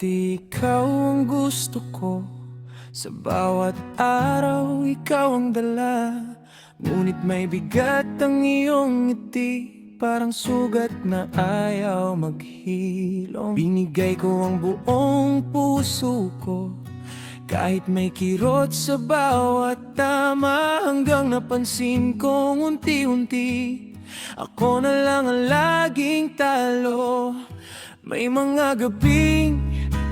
ikaw ang gusto ko. Sa bawat araw, ikaw ang dala. Ngunit may bigat ang iyong ngiti, parang sugat na ayaw maghilom. Binigay ko ang buong puso ko, kahit may kirot sa bawat tama. Hanggang napansin kong unti-unti ako na lang ang laging talo. May mga gabing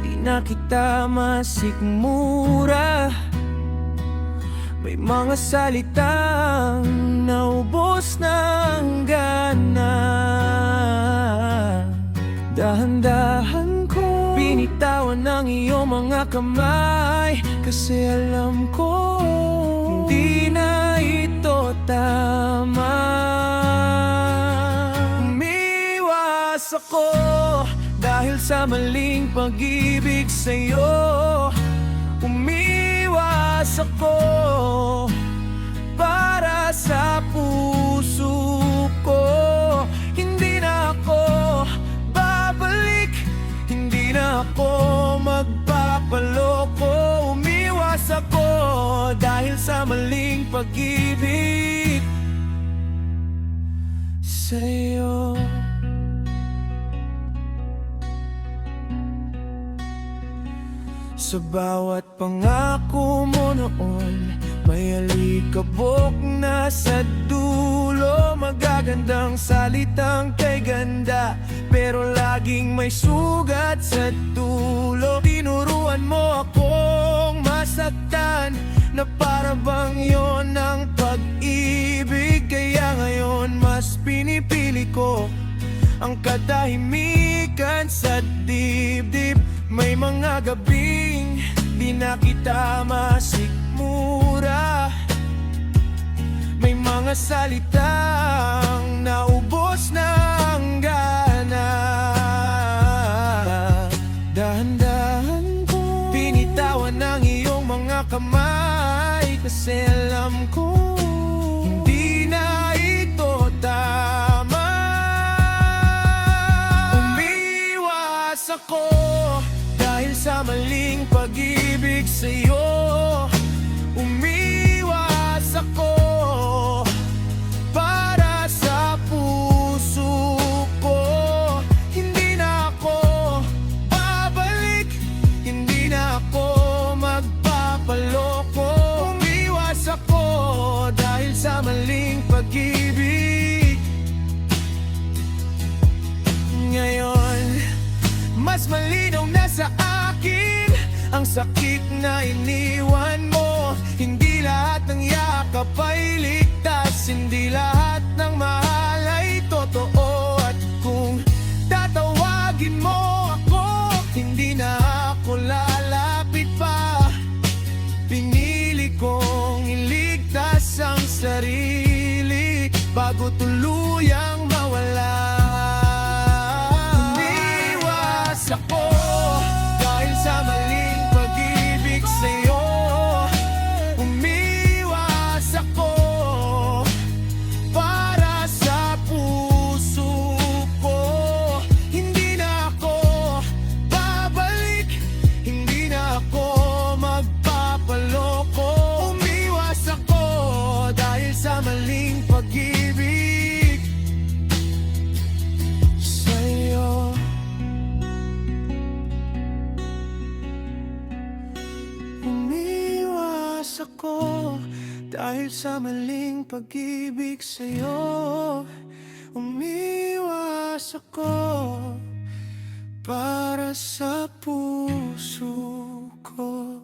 di na kita masikmura. May mga salitang naubos ng gana. Dahan-dahan ko binitawan ng iyong mga kamay, kasi alam ko hindi na ito tama. Umiwas ako dahil sa maling pag-ibig sa'yo. Umiwas ako para sa puso ko. Hindi na ako babalik, hindi na ako magpapaloko. Umiwas ako dahil sa maling pag-ibig sa'yo. Sa bawat pangako mo noon, may alikabok na sa dulo. Magagandang salitang kay ganda, pero laging may sugat sa dulo. Tinuruan mo akong masaktan, na para bang yon ang pag-ibig. Kaya ngayon mas pinipili ko ang katahimikan sa dibdib. May mga gabing di na kita masikmura. May mga salitang naubos ng gana. Dahan-dahan ko binitawan ng iyong mga kamay, kasi alam ko hindi na ito tama. Umiwas ako dahil sa maling pag-ibig sa'yo. Umiwas ako para sa puso ko. Hindi na ako babalik, hindi na ako magpapaloko. Umiwas ako dahil sa maling pag-ibig. Ngayon mas malinaw na sa akin ang sakit na iniwan mo. Hindi lahat ng yakap ay ligtas, hindi lahat ng mahal ay totoo. At kung tatawagin mo ako, hindi na ako lalapit pa. Pinili kong iligtas ang sarili bago tuluyang mawala. Ako dahil sa maling pag-ibig sa'yo. Umiwas ako para sa puso ko. Hindi na ako babalik, hindi na ako magpapaloko. Umiwas ako dahil sa maling pag-ibig sa'yo. Ako dahil sa maling pag-ibig sa'yo. Umiwas ako para sa puso ko.